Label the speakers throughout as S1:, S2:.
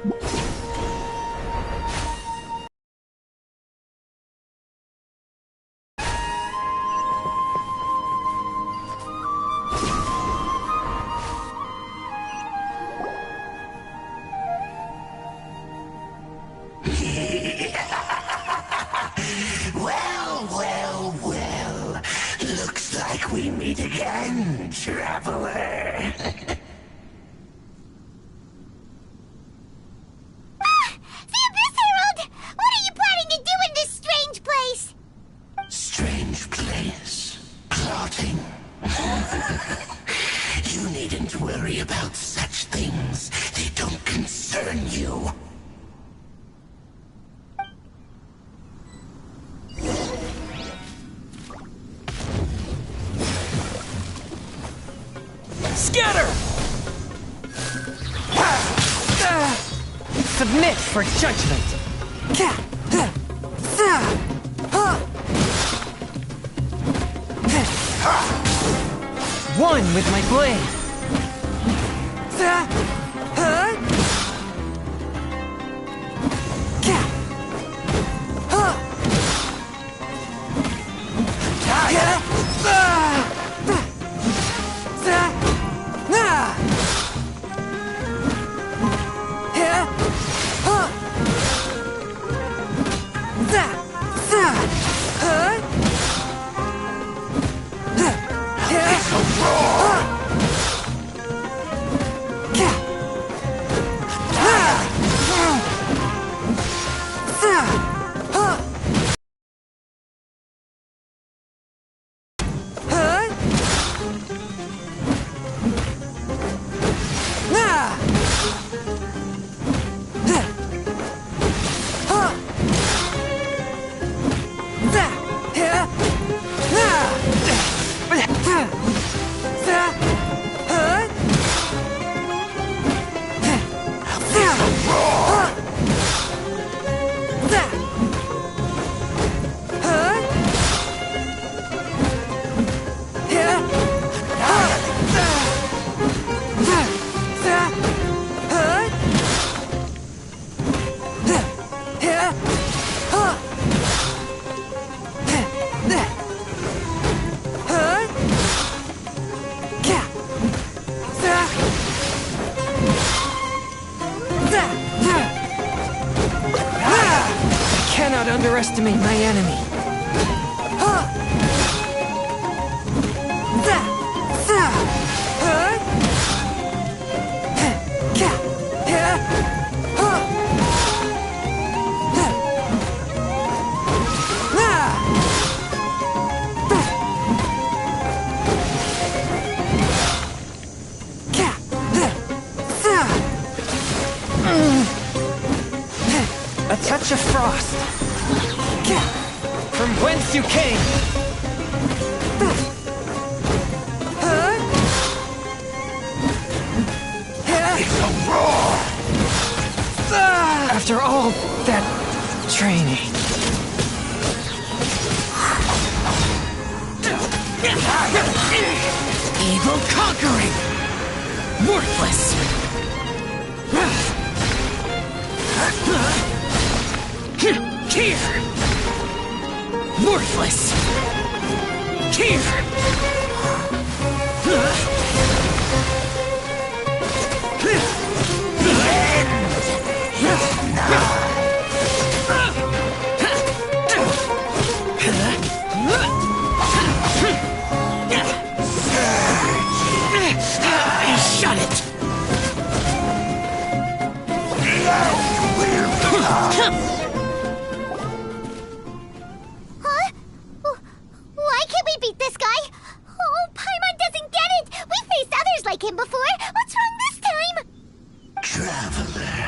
S1: Well. Looks like we meet again, traveler.
S2: The Abyss Herald! What are you planning to do in this strange place?
S1: Strange place? Plotting? You needn't worry about such things. They don't concern you.
S3: Scatter! Submit for judgment! One with my blade! Underestimate my enemy. A touch of frost. From whence you came!
S1: It's a roar!
S3: After all that training. Evil conquering! Worthless! Here! Worthless! Here!
S1: Shut it!
S2: Why can't we beat this guy? Oh, Paimon doesn't get it! We faced others like him before! What's wrong this time?
S1: Traveler,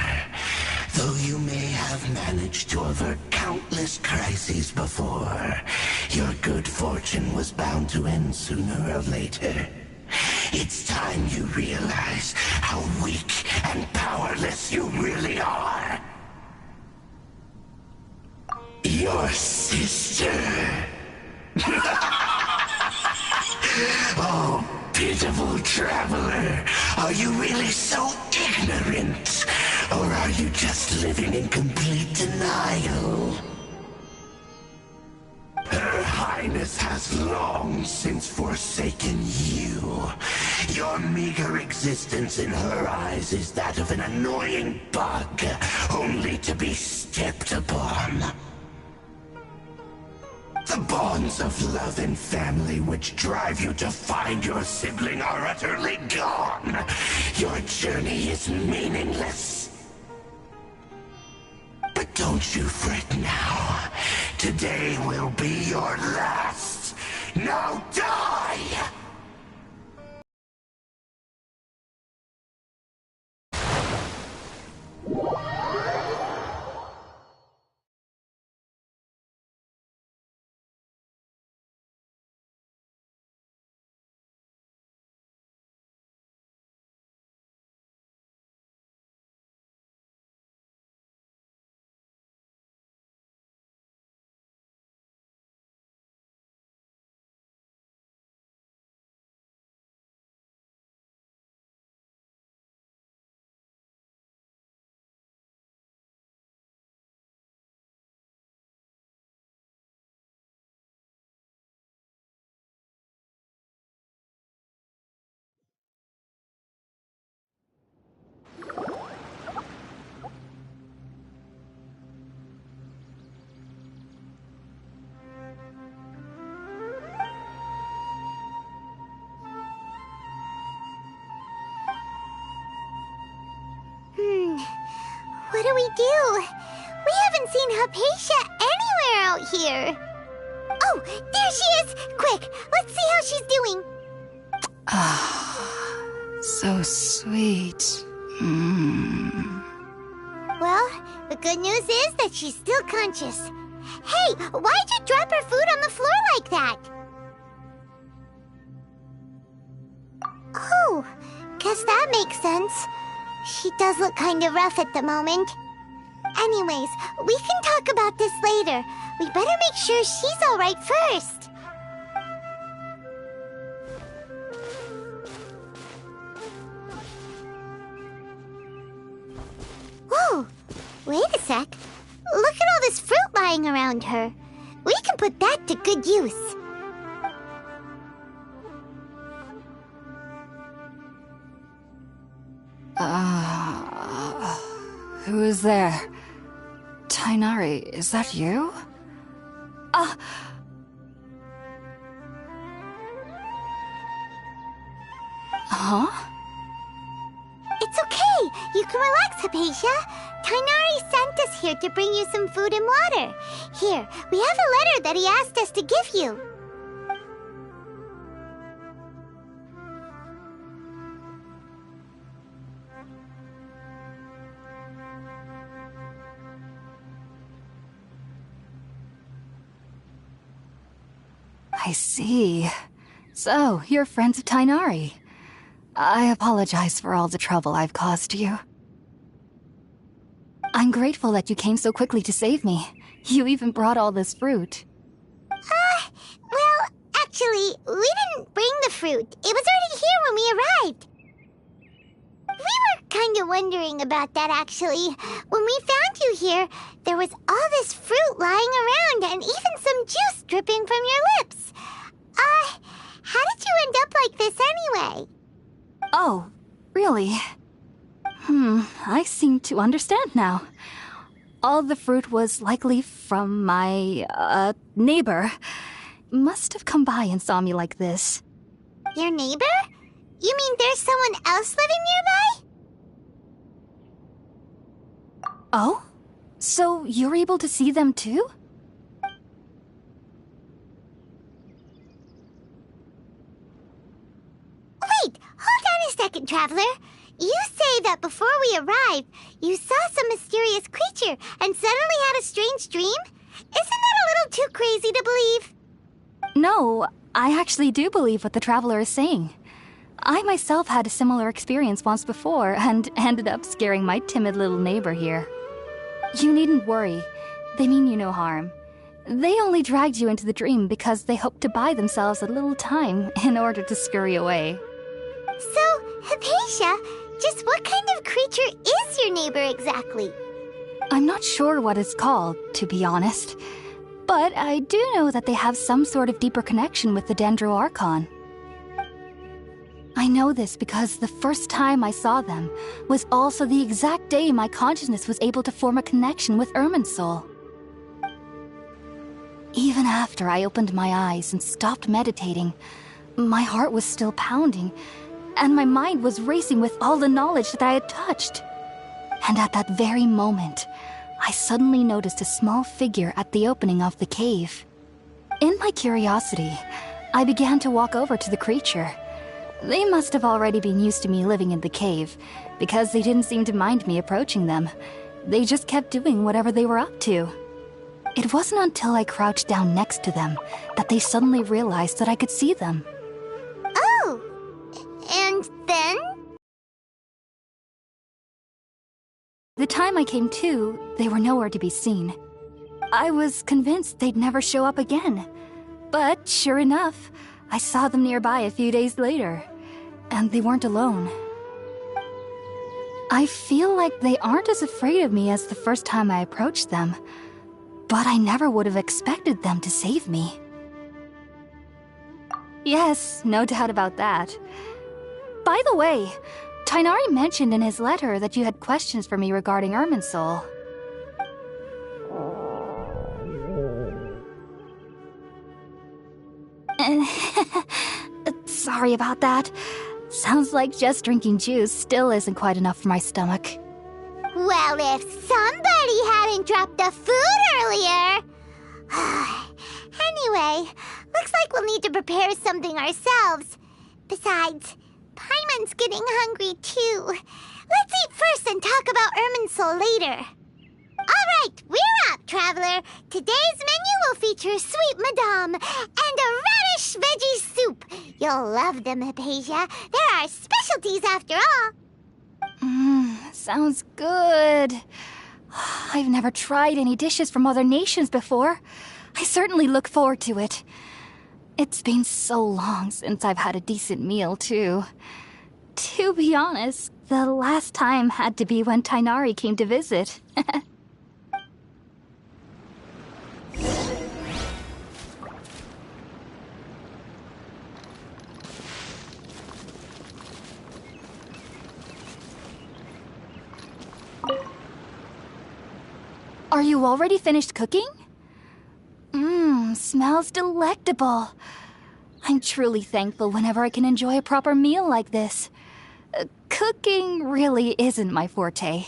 S1: though you may have managed to avert countless crises before, your good fortune was bound to end sooner or later. It's time you realize how weak and powerless you really are. Your sister. Oh, pitiful traveler. Are you really so ignorant? Or are you just living in complete denial? Her Highness has long since forsaken you. Your meager existence in her eyes is that of an annoying bug, only to be stepped upon. The bonds of love and family which drive you to find your sibling are utterly gone. Your journey is meaningless. But don't you fret now. Today will be your last. Now die!
S2: What do we do? We haven't seen Hypatia anywhere out here. Oh, there she is! Quick, let's see how she's doing.
S4: So sweet.
S2: Well, the good news is that she's still conscious. Hey, why'd you drop her food on the floor like that? Oh, guess that makes sense. She does look kinda rough at the moment. Anyways, we can talk about this later. We better make sure she's alright first. Whoa, wait a sec. Look at all this fruit lying around her. We can put that to good use.
S4: Who is there? Tainari, is that you? Huh?
S2: It's okay. You can relax, Hypatia. Tainari sent us here to bring you some food and water. Here, we have a letter that he asked us to give you.
S4: I see. So, you're friends of Tainari. I apologize for all the trouble I've caused you. I'm grateful that you came so quickly to save me. You even brought all this fruit.
S2: Well, actually, we didn't bring the fruit. It was already here when we arrived. We were kind of wondering about that, actually. When we found you here, there was all this fruit lying around and even some juice dripping from your lips. How did you end up like this anyway?
S4: Oh, really? I seem to understand now. All the fruit was likely from my, neighbor. Must have come by and saw me like this.
S2: Your neighbor? You mean there's someone else living nearby?
S4: Oh? So you're able to see them too?
S2: Wait, hold on a second, Traveler. You say that before we arrived, you saw some mysterious creature and suddenly had a strange dream? Isn't that a little too crazy to believe?
S4: No, I actually do believe what the Traveler is saying. I myself had a similar experience once before and ended up scaring my timid little neighbor here. You needn't worry. They mean you no harm. They only dragged you into the dream because they hoped to buy themselves a little time in order to scurry away.
S2: So, Hypatia, Just what kind of creature is your neighbor exactly?
S4: I'm not sure what it's called, to be honest. But I do know that they have some sort of deeper connection with the Dendro Archon. I know this because the first time I saw them was also the exact day my consciousness was able to form a connection with Irminsul. Even after I opened my eyes and stopped meditating, my heart was still pounding, and my mind was racing with all the knowledge that I had touched. And at that very moment, I suddenly noticed a small figure at the opening of the cave. In my curiosity, I began to walk over to the creature. They must have already been used to me living in the cave, because they didn't seem to mind me approaching them. They just kept doing whatever they were up to. It wasn't until I crouched down next to them that they suddenly realized that I could see them.
S2: Oh! And then?
S4: The time I came to, they were nowhere to be seen. I was convinced they'd never show up again. But sure enough, I saw them nearby a few days later. And they weren't alone. I feel like they aren't as afraid of me as the first time I approached them. But I never would have expected them to save me. Yes, no doubt about that. By the way, Tighnari mentioned in his letter that you had questions for me regarding Irminsul. Sorry about that. Sounds like just drinking juice still isn't quite enough for my stomach.
S2: Well, if somebody hadn't dropped the food earlier... Anyway, looks like we'll need to prepare something ourselves. Besides, Paimon's getting hungry too. Let's eat first and talk about Irminsul later. Alright, we're up, Traveler. Today's menu will feature Sweet Madame and a radish veggie soup. You'll love them, Hypatia. They're our specialties after all.
S4: Sounds good. I've never tried any dishes from other nations before. I certainly look forward to it. It's been so long since I've had a decent meal, too. To be honest, the last time had to be when Tighnari came to visit. Are you already finished cooking? Smells delectable. I'm truly thankful whenever I can enjoy a proper meal like this. Cooking really isn't my forte.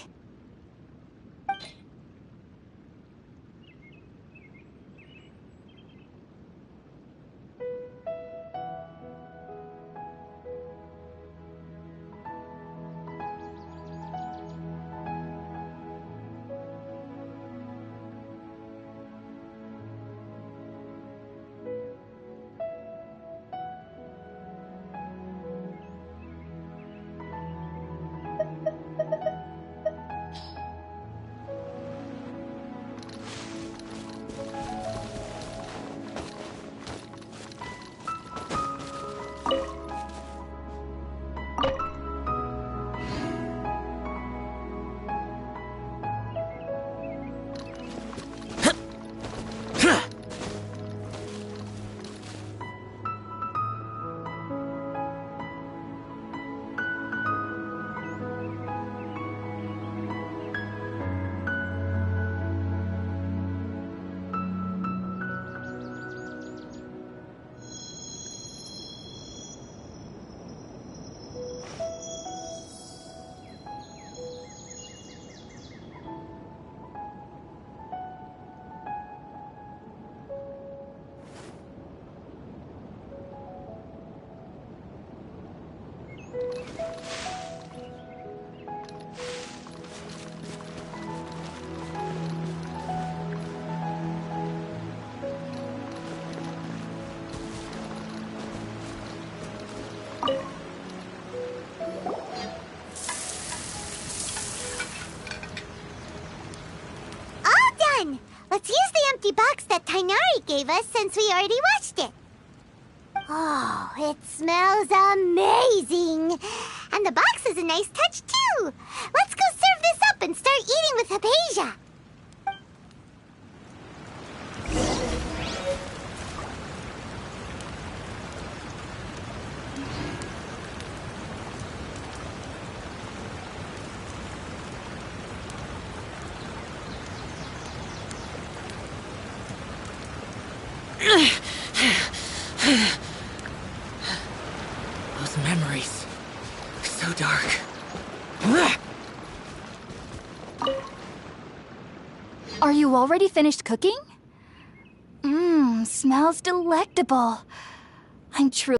S2: Let's use the empty box that Tighnari gave us since we already watched it. Oh, it smells amazing. And the box is a nice nice touch, too. Let's go serve this up and start eating with Hypatia.
S3: Those memories. So dark.
S4: Are you already finished cooking? Mmm, smells delectable. I'm true.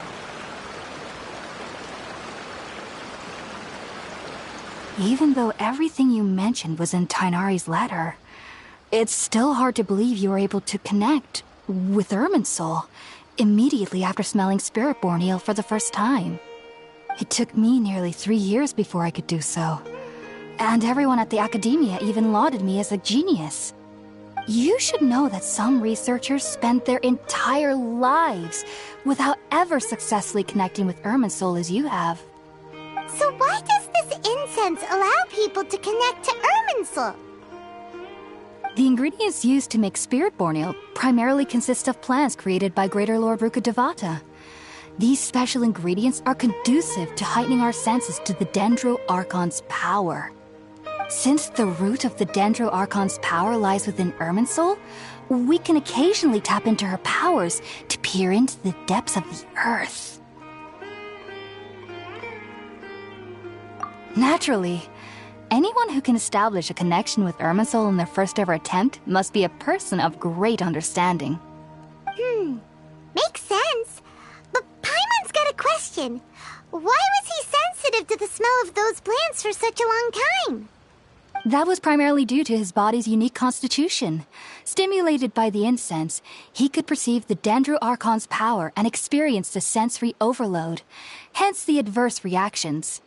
S4: Even though everything you mentioned was in Tainari's letter, it's still hard to believe you were able to connect with Irminsul immediately after smelling Spiritborn eel for the first time. It took me nearly 3 years before I could do so. And everyone at the Academia even lauded me as a genius. You should know that some researchers spent their entire lives without ever successfully connecting with Irminsul as you have.
S2: So why does this incense allow people to connect to Irminsul?
S4: The ingredients used to make Spiritborn eel primarily consist of plants created by Greater Lord Rukkhadevata. These special ingredients are conducive to heightening our senses to the Dendro Archon's power. Since the root of the Dendro Archon's power lies within Irminsul, we can occasionally tap into her powers to peer into the depths of the earth. Naturally, anyone who can establish a connection with Irminsul in their first ever attempt must be a person of great understanding.
S2: Makes sense. But Paimon's got a question. Why was he sensitive to the smell of those plants for such a long time?
S4: That was primarily due to his body's unique constitution. Stimulated by the incense, he could perceive the Dendro Archon's power and experienced a sensory overload, hence the adverse reactions.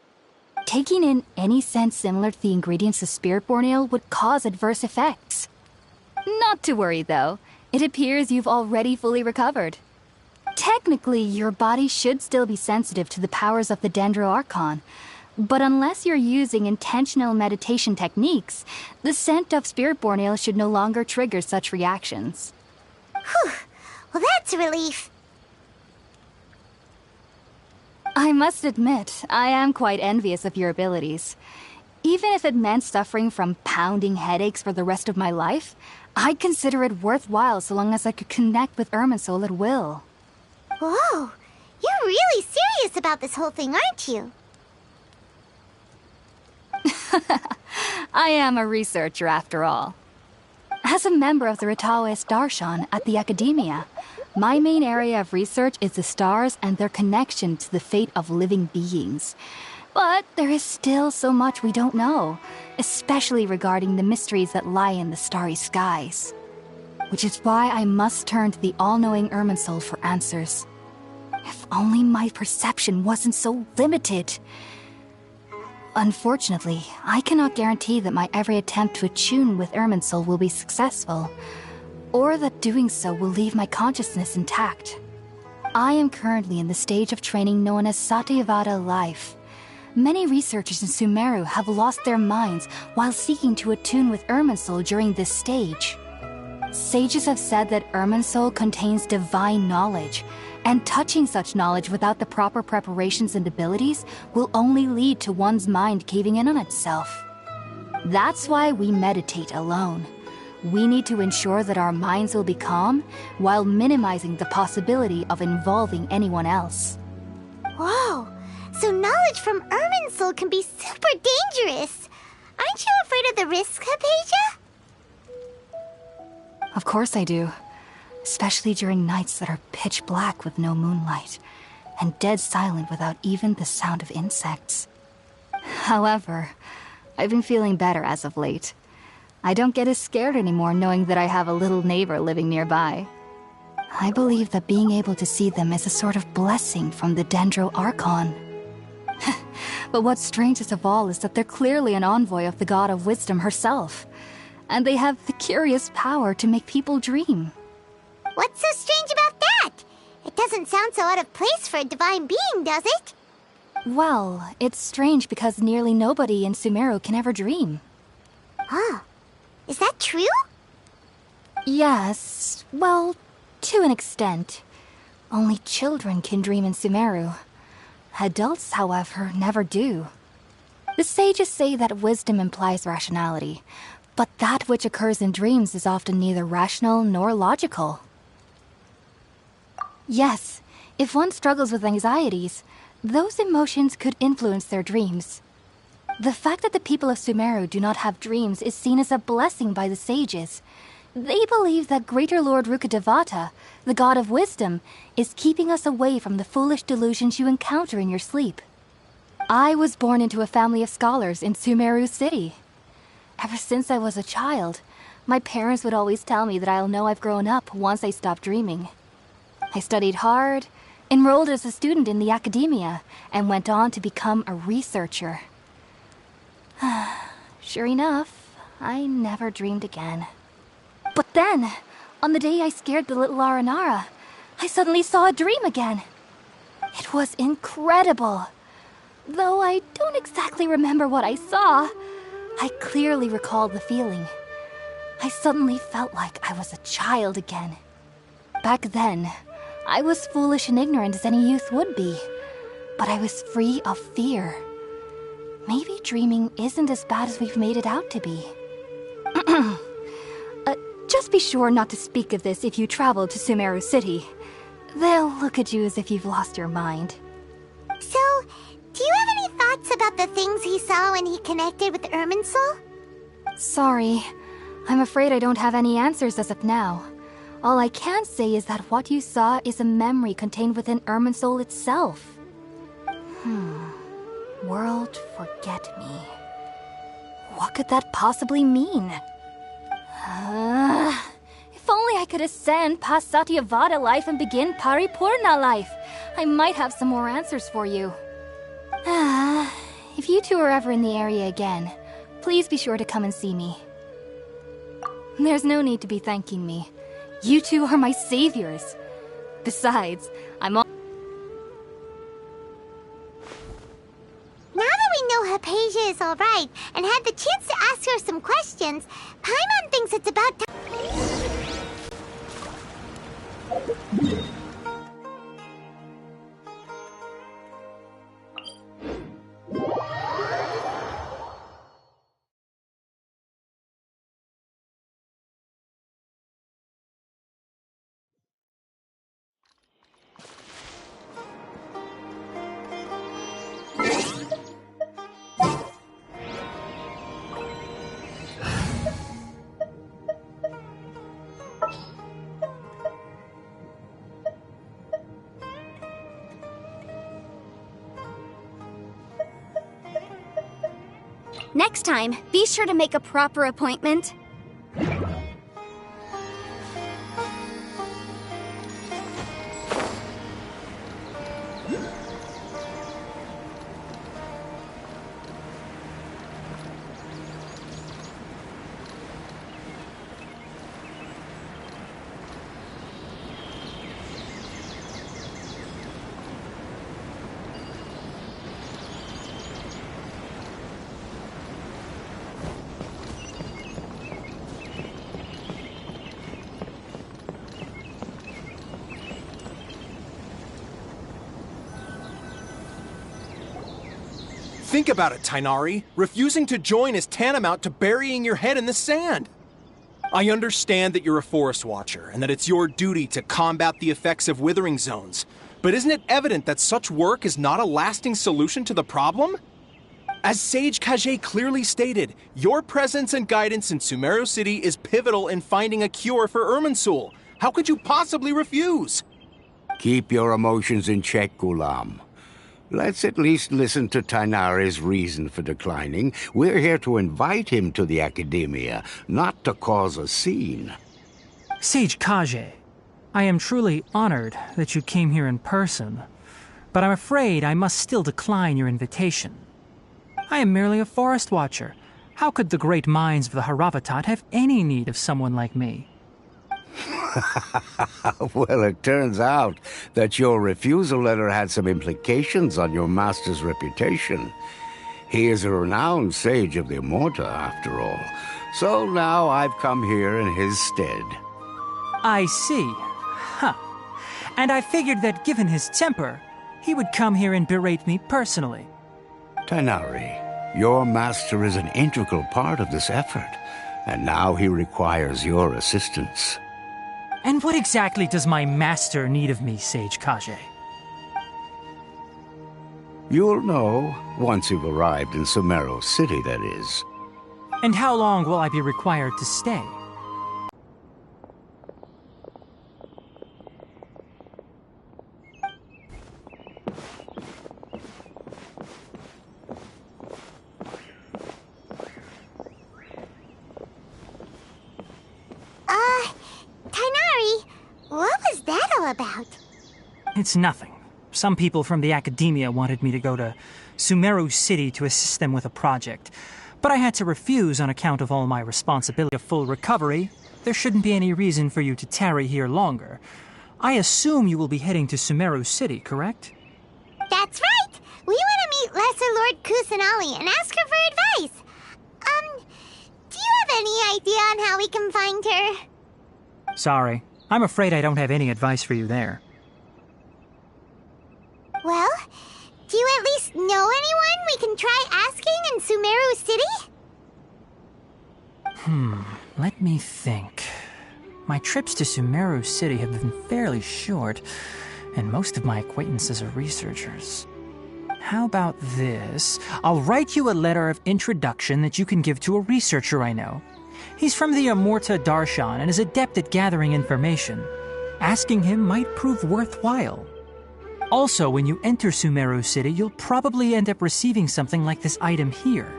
S4: Taking in any scent similar to the ingredients of Spiritborn eel would cause adverse effects. Not to worry, though. It appears you've already fully recovered. Technically, your body should still be sensitive to the powers of the Dendro Archon, but unless you're using intentional meditation techniques, the scent of Spiritborn eel should no longer trigger such reactions.
S2: Whew. Well, that's a relief.
S4: I must admit, I am quite envious of your abilities. Even if it meant suffering from pounding headaches for the rest of my life, I'd consider it worthwhile so long as I could connect with Irminsul at will.
S2: Whoa, you're really serious about this whole thing, aren't you?
S4: I am a researcher after all. As a member of the Ritaoist Darshan at the Academia, my main area of research is the stars and their connection to the fate of living beings. But there is still so much we don't know, especially regarding the mysteries that lie in the starry skies. Which is why I must turn to the all-knowing Irminsul for answers. If only my perception wasn't so limited. Unfortunately, I cannot guarantee that my every attempt to attune with Irminsul will be successful, or that doing so will leave my consciousness intact. I am currently in the stage of training known as Satyavada life. Many researchers in Sumeru have lost their minds while seeking to attune with Irminsul during this stage. Sages have said that Irminsul contains divine knowledge, and touching such knowledge without the proper preparations and abilities will only lead to one's mind caving in on itself. That's why we meditate alone. We need to ensure that our minds will be calm while minimizing the possibility of involving anyone else.
S2: Whoa, so knowledge from Irminsul can be super dangerous. Aren't you afraid of the risks, Hypatia?
S4: Of course I do. Especially during nights that are pitch black with no moonlight, and dead silent without even the sound of insects. However, I've been feeling better as of late. I don't get as scared anymore knowing that I have a little neighbor living nearby. I believe that being able to see them is a sort of blessing from the Dendro Archon. But what's strangest of all is that they're clearly an envoy of the God of Wisdom herself, and they have the curious power to make people dream.
S2: What's so strange about that? It doesn't sound so out of place for a divine being, does it?
S4: Well, it's strange because nearly nobody in Sumeru can ever dream.
S2: Oh, is that true?
S4: Yes, well, to an extent. Only children can dream in Sumeru. Adults, however, never do. The sages say that wisdom implies rationality, but that which occurs in dreams is often neither rational nor logical. Yes, if one struggles with anxieties, those emotions could influence their dreams. The fact that the people of Sumeru do not have dreams is seen as a blessing by the sages. They believe that Greater Lord Rukkhadevata, the god of wisdom, is keeping us away from the foolish delusions you encounter in your sleep. I was born into a family of scholars in Sumeru City. Ever since I was a child, my parents would always tell me that I'll know I've grown up once I stop dreaming. I studied hard, enrolled as a student in the academia, and went on to become a researcher. Sure enough, I never dreamed again. But then, on the day I scared the little Aranara, I suddenly saw a dream again. It was incredible. Though I don't exactly remember what I saw, I clearly recalled the feeling. I suddenly felt like I was a child again. Back then, I was foolish and ignorant as any youth would be, but I was free of fear. Maybe dreaming isn't as bad as we've made it out to be. Just be sure not to speak of this if you travel to Sumeru City. They'll look at you as if you've lost your mind.
S2: So, do you have any thoughts about the things he saw when he connected with Irminsul?
S4: Sorry. I'm afraid I don't have any answers as of now. All I can say is that what you saw is a memory contained within Irminsul itself. World forget me. What could that possibly mean? If only I could ascend past Satyavada life and begin Paripurna life, I might have some more answers for you. If you two are ever in the area again, please be sure to come and see me. There's no need to be thanking me. You two are my saviors. Besides,
S2: Now that we know Hypatia is alright and had the chance to ask her some questions, Paimon thinks it's about time.
S5: Next time, be sure to make a proper appointment.
S6: Think about it, Tainari. Refusing to join is tantamount to burying your head in the sand. I understand that you're a forest watcher, and that it's your duty to combat the effects of withering zones. But isn't it evident that such work is not a lasting solution to the problem? As Sage Kage clearly stated, your presence and guidance in Sumeru City is pivotal in finding a cure for Irminsul. How could you possibly refuse?
S7: Keep your emotions in check, Ghulam. Let's at least listen to Tainari's reason for declining. We're here to invite him to the Academia, not to cause a scene.
S8: Sage Kage, I am truly honored that you came here in person, but I'm afraid I must still decline your invitation. I am merely a forest watcher. How could the great minds of the Haravatat have any need of someone like me?
S7: Well, it turns out that your refusal letter had some implications on your master's reputation. He is a renowned sage of the Immorta, after all. So now I've come here in his stead.
S8: I see. Huh. And I figured that given his temper, he would come here and berate me personally.
S7: Tighnari, your master is an integral part of this effort, and now he requires your assistance.
S8: And what exactly does my master need of me, Sage Kage?
S7: You'll know once you've arrived in Sumeru City, that is.
S8: And how long will I be required to stay?
S2: Tighnari, what was that all about?
S8: It's nothing. Some people from the academia wanted me to go to Sumeru City to assist them with a project, but I had to refuse on account of all my responsibility of full recovery. There shouldn't be any reason for you to tarry here longer. I assume you will be heading to Sumeru City, correct?
S2: That's right! We want to meet Lesser Lord Kusanali and ask her for advice. Do you have any idea on how we can find her?
S8: Sorry. I'm afraid I don't have any advice for you there.
S2: Well, do you at least know anyone we can try asking in Sumeru City?
S8: Let me think. My trips to Sumeru City have been fairly short, and most of my acquaintances are researchers. How about this? I'll write you a letter of introduction that you can give to a researcher I know. He's from the Immorta Darshan and is adept at gathering information. Asking him might prove worthwhile. Also, when you enter Sumeru City, you'll probably end up receiving something like this item here.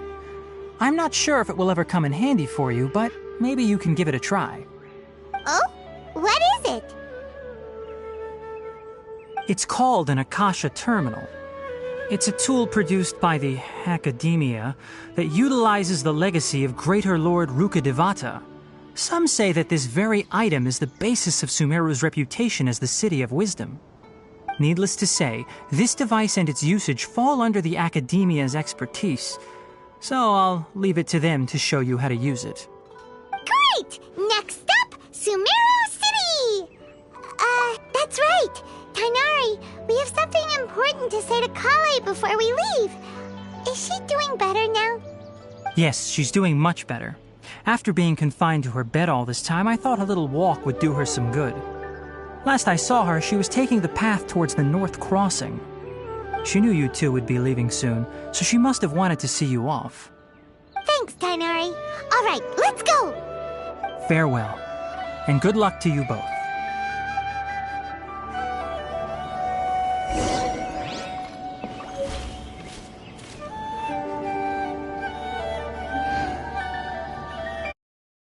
S8: I'm not sure if it will ever come in handy for you, but maybe you can give it a try.
S2: Oh? What is it?
S8: It's called an Akasha Terminal. It's a tool produced by the Academia that utilizes the legacy of Greater Lord Rukkhadevata. Some say that this very item is the basis of Sumeru's reputation as the City of Wisdom. Needless to say, this device and its usage fall under the Academia's expertise, so I'll leave it to them to show you how to use it.
S2: Great! Next up, Sumeru City! That's right. Tighnari, we have something important to say to Kale before we leave. Is she doing better now?
S8: Yes, she's doing much better. After being confined to her bed all this time, I thought a little walk would do her some good. Last I saw her, she was taking the path towards the North Crossing. She knew you two would be leaving soon, so she must have wanted to see you off.
S2: Thanks, Tighnari. All right, let's go!
S8: Farewell, and good luck to you both.